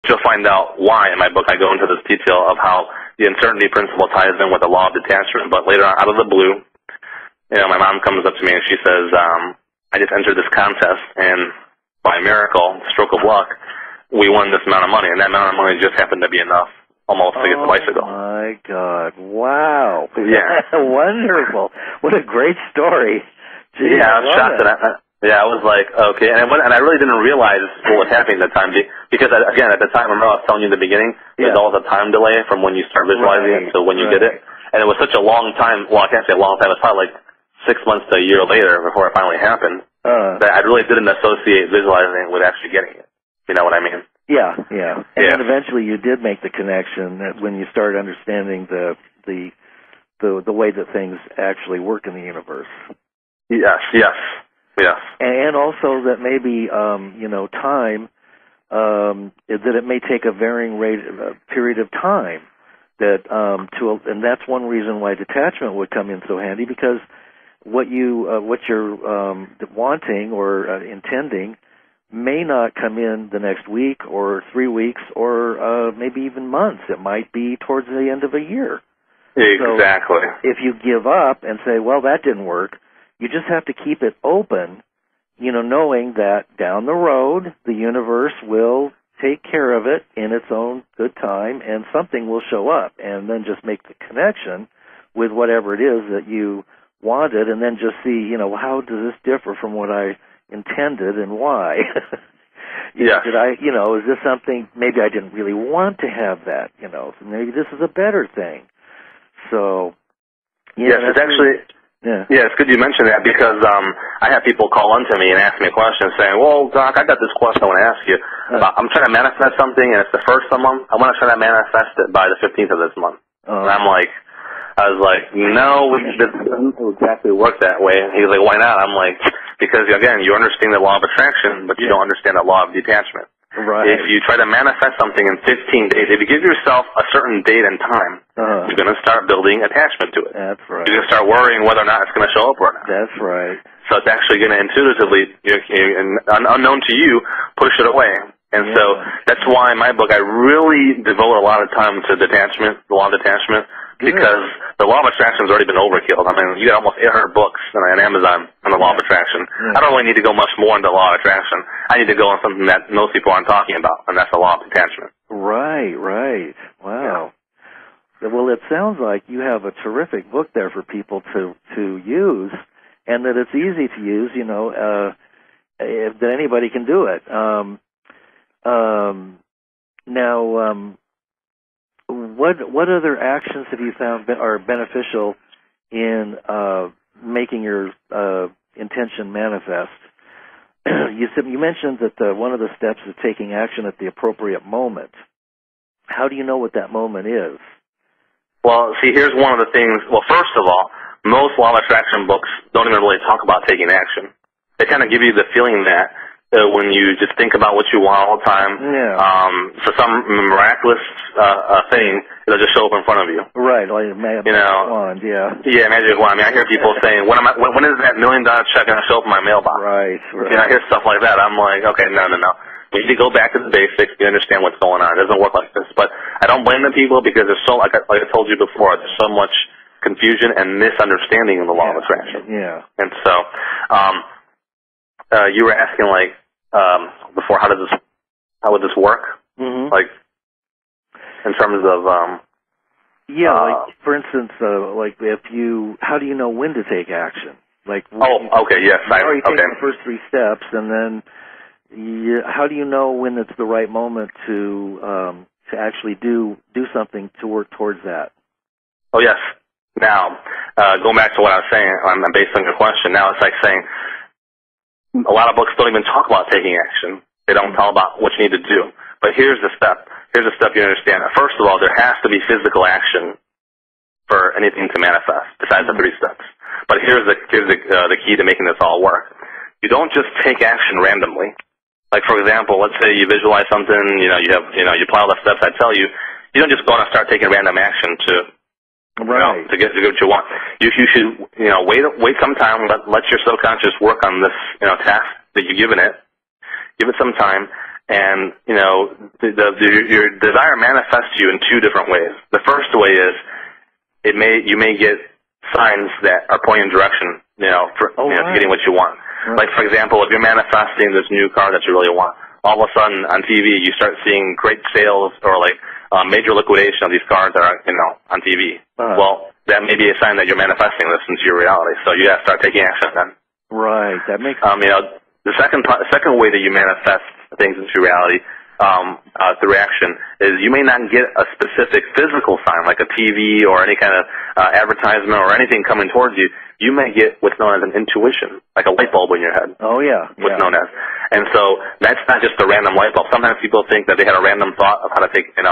you'll find out why in my book I go into this detail of how the uncertainty principle ties in with the law of detachment. But later on, out of the blue, my mom comes up to me and she says, I just entered this contest, and by miracle, stroke of luck, we won this amount of money, and that amount of money just happened to be enough almost to get the bicycle. Oh, my God. Wow. Yeah. Wonderful. What a great story. Gee, yeah, I was shocked. I was like, okay. And I really didn't realize what was happening at the time because, again, at the time, remember I was telling you in the beginning, there's always a time delay from when you start visualizing it to when you did it. And it was such a long time. Well, I can't say a long time. It was probably like 6 months to a year later before it finally happened that I really didn't associate visualizing with actually getting it. You know what I mean? Yeah. And then eventually you did make the connection that when you started understanding the way that things actually work in the universe. Yes. And also that maybe time that it may take a varying period of time and that's one reason why detachment would come in so handy, because what you're wanting or intending may not come in the next week or 3 weeks or maybe even months. It might be towards the end of a year. Exactly. So if you give up and say, well, that didn't work, you just have to keep it open, knowing that down the road the universe will take care of it in its own good time and something will show up, and then just make the connection with whatever it is that you wanted, and then just see, how does this differ from what I intended and why? Did I, is this something, maybe I didn't really want to have that, so maybe this is a better thing. So, yes, it's actually, it's good you mentioned that, because I have people call into me and ask me a question saying, well, Doc, I got this question I want to ask you. I'm trying to manifest something, and it's the first of the month. I want to try to manifest it by the 15th of this month. And I was like, no, it doesn't exactly work that way. And he was like, why not? I'm like, because, again, you understand the law of attraction, but you don't understand the law of detachment. Right. If you try to manifest something in 15 days, if you give yourself a certain date and time, you're going to start building attachment to it. That's right. You're going to start worrying whether or not it's going to show up or not. That's right. So it's actually going to intuitively, unknown to you, push it away. And so that's why in my book I really devote a lot of time to detachment, the law of detachment, because the law of attraction has already been overkilled. I mean, you got almost 800 books on Amazon on the law of attraction. I don't really need to go much more into the law of attraction. I need to go on something that most people aren't talking about, and that's the law of detachment. Right. Wow. Yeah. Well, it sounds like you have a terrific book there for people to use, and that it's easy to use, that anybody can do it. What other actions have you found are beneficial in making your intention manifest? You mentioned that one of the steps is taking action at the appropriate moment. How do you know what that moment is? Well, see, here's one of the things. Well, first of all, most law of attraction books don't even really talk about taking action. They kind of give you the feeling that when you just think about what you want all the time, for some miraculous thing, it'll just show up in front of you. Right, like magic wand, Yeah, magic wand. I mean, I hear people saying, when is that $1 million check going to show up in my mailbox? Right. I hear stuff like that. I'm like, okay, no. We need to go back to the basics. You understand what's going on. It doesn't work like this. But I don't blame the people, because there's so, like I told you before, there's so much confusion and misunderstanding of the law of attraction. Yeah. And so, you were asking, before, how would this work? Mm-hmm. Like, in terms of, for instance, how do you know when to take action? Like, okay, yes. You already taken the first 3 steps, and then how do you know when it's the right moment to actually do something to work towards that? Oh, yes. Now, going back to what I was saying, based on your question, now it's like saying, a lot of books don't even talk about taking action. They don't talk about what you need to do. But here's the step. Here's the step you understand. First of all, there has to be physical action for anything to manifest, besides the 3 steps. But here's the key to making this all work. You don't just take action randomly. Like, for example, let's say you visualize something, you apply all the steps I tell you. You don't just go out and start taking random action to get what you want. You should, wait some time, let your subconscious work on this, task that you've given it. Give it some time, And, your desire manifests you in two different ways. The first way is you may get signs that are pointing in direction, to getting what you want. Right. Like, for example, if you're manifesting this new car that you really want, all of a sudden on TV you start seeing great sales or major liquidation of these cars that are, on TV. Uh-huh. Well, that may be a sign that you're manifesting this into your reality. So you got to start taking action then. Right. That makes sense. The second way that you manifest things into reality through action is you may not get a specific physical sign like a TV or any kind of advertisement or anything coming towards you. You may get what's known as an intuition, like a light bulb in your head. Oh, yeah. What's known as. And so that's not just a random light bulb. Sometimes people think that they had a random thought of how to take, a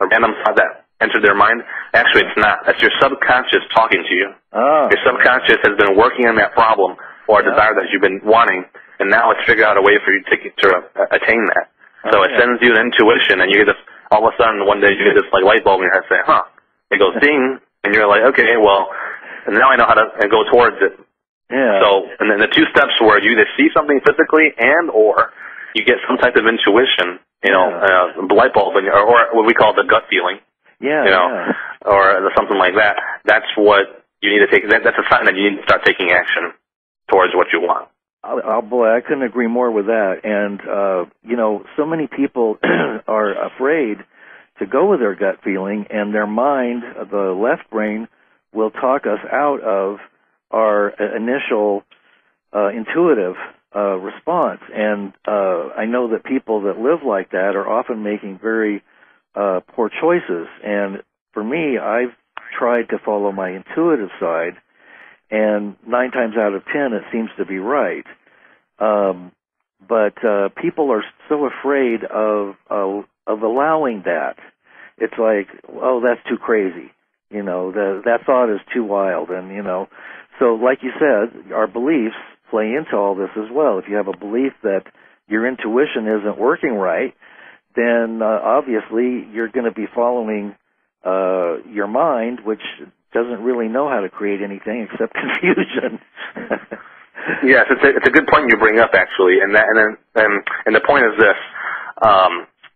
random thought that entered their mind. Actually, it's not. That's your subconscious talking to you. Oh. Your subconscious has been working on that problem or a desire that you've been wanting, and now it's figured out a way for you to attain that. So it sends you an intuition, and you get this, all of a sudden, one day you get this light bulb in your head saying, it goes ding, and you're like, okay, well, and now I know how to go towards it. Yeah. So, and then the two steps where you either see something physically or you get some type of intuition, light bulb, or what we call the gut feeling. Yeah. Or something like that. That's what you need to take. That's a sign that you need to start taking action towards what you want. Oh boy, I couldn't agree more with that. And so many people are afraid to go with their gut feeling, and their mind, the left brain, will talk us out of our initial intuitive response. And I know that people that live like that are often making very poor choices. And for me, I've tried to follow my intuitive side, and 9 times out of 10 it seems to be right. But people are so afraid of allowing that. It's like, oh, that's too crazy. That thought is too wild. And, so like you said, our beliefs play into all this as well. If you have a belief that your intuition isn't working right, then obviously you're going to be following your mind, which doesn't really know how to create anything except confusion. Yes, it's a good point you bring up, actually, and the point is this,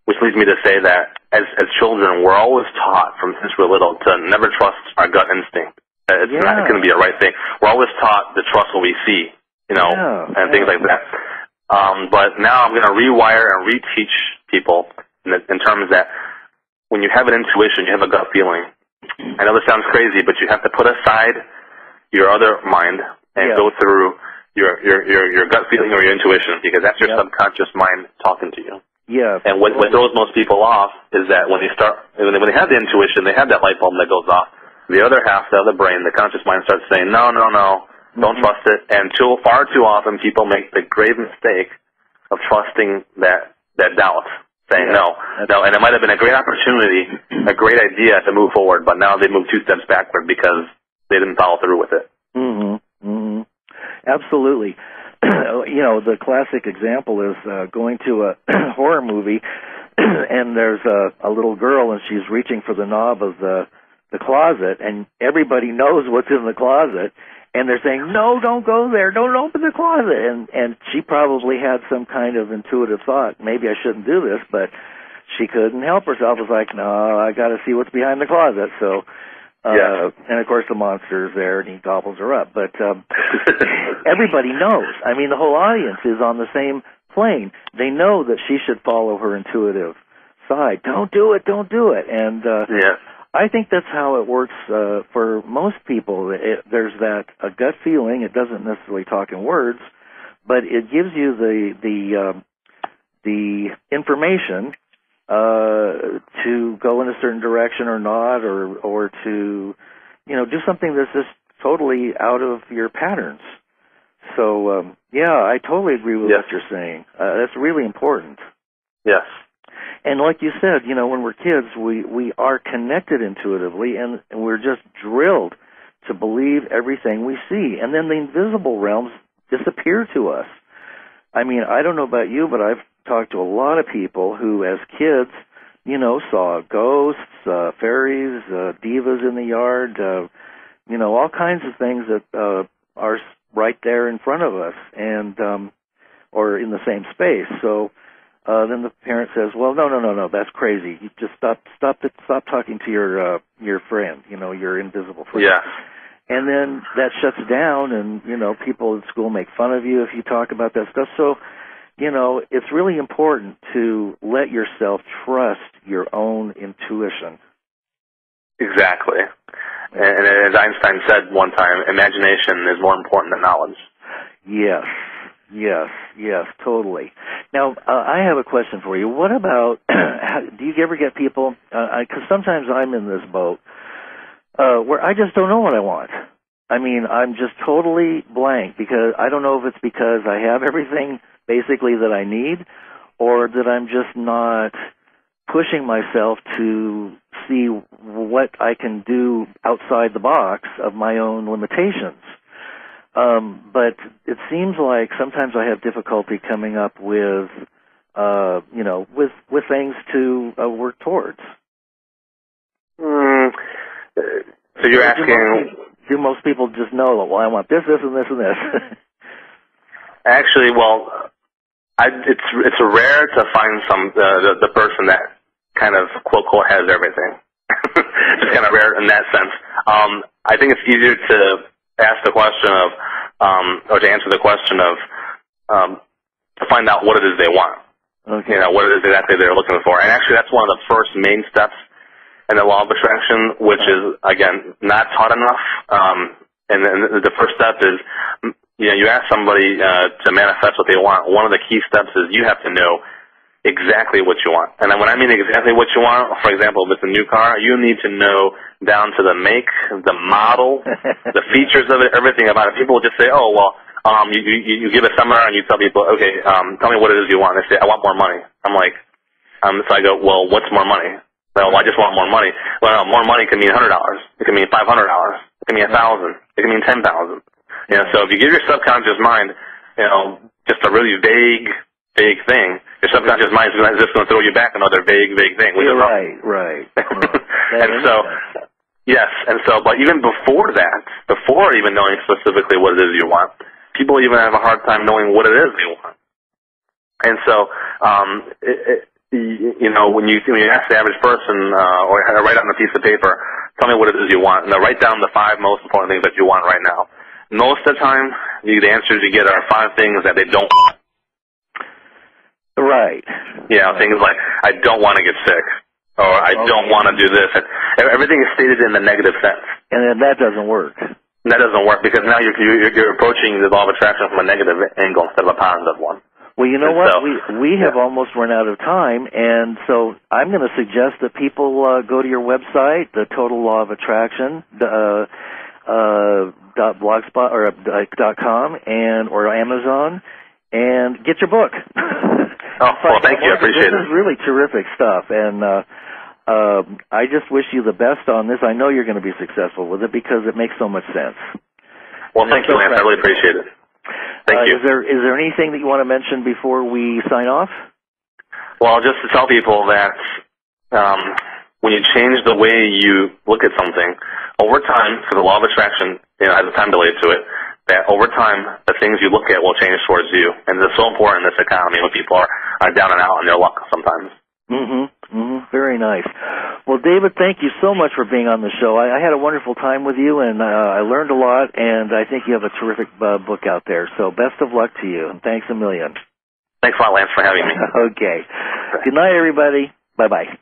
which leads me to say that as children, we're always taught from since we're little to never trust our gut instinct. It's not going to be a right thing. We're always taught to trust what we see, and things like that. But now I'm going to rewire and reteach people in terms that when you have an intuition, you have a gut feeling. I know this sounds crazy, but you have to put aside your other mind and go through your gut feeling or your intuition, because that's your subconscious mind talking to you. Yeah. And what throws most people off is that when they have the intuition, they have that light bulb that goes off. The other half, the other brain, the conscious mind starts saying, no, don't trust it. And far too often, people make the grave mistake of trusting that doubt, saying no. And it might have been a great opportunity, a great idea to move forward, but now they move 2 steps backward because they didn't follow through with it. Mm-hmm. Mm-hmm. Absolutely. The classic example is going to a horror movie, and there's a little girl, and she's reaching for the knob of the closet, and everybody knows what's in the closet, and they're saying, no, don't go there, don't open the closet. And she probably had some kind of intuitive thought, maybe I shouldn't do this, but she couldn't help herself. It was like, no, I got to see what's behind the closet. So, and of course the monster's there, and he gobbles her up. But everybody knows. I mean, the whole audience is on the same plane. They know that she should follow her intuitive side. Don't do it. And I think that's how it works for most people. There's that a gut feeling. It doesn't necessarily talk in words, but it gives you the information to go in a certain direction or not, or to do something that's just totally out of your patterns. So I totally agree with what you're saying. That's really important. Yes. And like you said, when we're kids, we are connected intuitively, and we're just drilled to believe everything we see. And then the invisible realms disappear to us. I mean, I don't know about you, but I've talked to a lot of people who, as kids, saw ghosts, fairies, divas in the yard, all kinds of things that are right there in front of us, and or in the same space. So then the parent says, well, no, that's crazy. You just stop talking to your friend, your invisible friend. Yeah. And then that shuts down, and, people at school make fun of you if you talk about that stuff. So, it's really important to let yourself trust your own intuition. Exactly. And as Einstein said one time, imagination is more important than knowledge. Yes, totally. Now, I have a question for you. What about, do you ever get people, because sometimes I'm in this boat, where I just don't know what I want. I mean, I'm just totally blank, because I don't know if it's because I have everything basically that I need, or that I'm just not pushing myself to see what I can do outside the box of my own limitations. But it seems like sometimes I have difficulty coming up with, with things to work towards. So you're asking... Do most people just know, well, I want this, and this, and this? Actually, well, it's rare to find the person that kind of quote has everything. It's kind of rare in that sense. I think it's easier to ask the question of, or to answer the question of, to find out what it is they want. Okay. What it is exactly they're looking for. And actually, that's one of the first main steps in the law of attraction, which is, again, not taught enough. And the first step is, you ask somebody to manifest what they want. One of the key steps is you have to know exactly what you want. And when I mean exactly what you want, for example, if it's a new car, you need to know down to the make, the model, the features of it, everything about it. People just say, oh, well, you give a seminar and you tell people, okay, tell me what it is you want. They say, I want more money. I'm like, so I go, well, what's more money? Well, I just want more money. Well, more money can mean $100. It can mean $500. It can mean $1,000. It can mean $10,000. So if you give your subconscious mind, just a really vague thing, your subconscious mind is just going to throw you back another vague thing. Right. But even before that, before even knowing specifically what it is you want, people even have a hard time knowing what it is they want. And so, when you ask the average person, or write on a piece of paper, tell me what it is you want, and they'll write down the 5 most important things that you want right now. Most of the time, the answers you get are 5 things that they don't want. Right. Things like, I don't want to get sick, or I don't want to do this. Everything is stated in the negative sense. And then that doesn't work. That doesn't work, because now you're approaching the law of attraction from a negative angle instead of a positive one. Well, you know what? We have almost run out of time, and so I'm going to suggest that people go to your website, the Total Law of Attraction, .blogspot or .com, or Amazon, and get your book. Well, thank you. I appreciate it. This is really terrific stuff, and I just wish you the best on this. I know you're going to be successful with it because it makes so much sense. Well, thank you, Lance. I really appreciate it. Thank you. Is there anything that you want to mention before we sign off? Well, just to tell people that when you change the way you look at something, over time, for the law of attraction, has a time delay to it, that over time, the things you look at will change towards you. And it's so important in this economy when people are down and out on their luck sometimes. Very nice. Well, David, thank you so much for being on the show. I had a wonderful time with you, and I learned a lot, and I think you have a terrific book out there. So best of luck to you, and thanks a million. Thanks a lot, Lance, for having me. Okay. Good night, everybody. Bye-bye.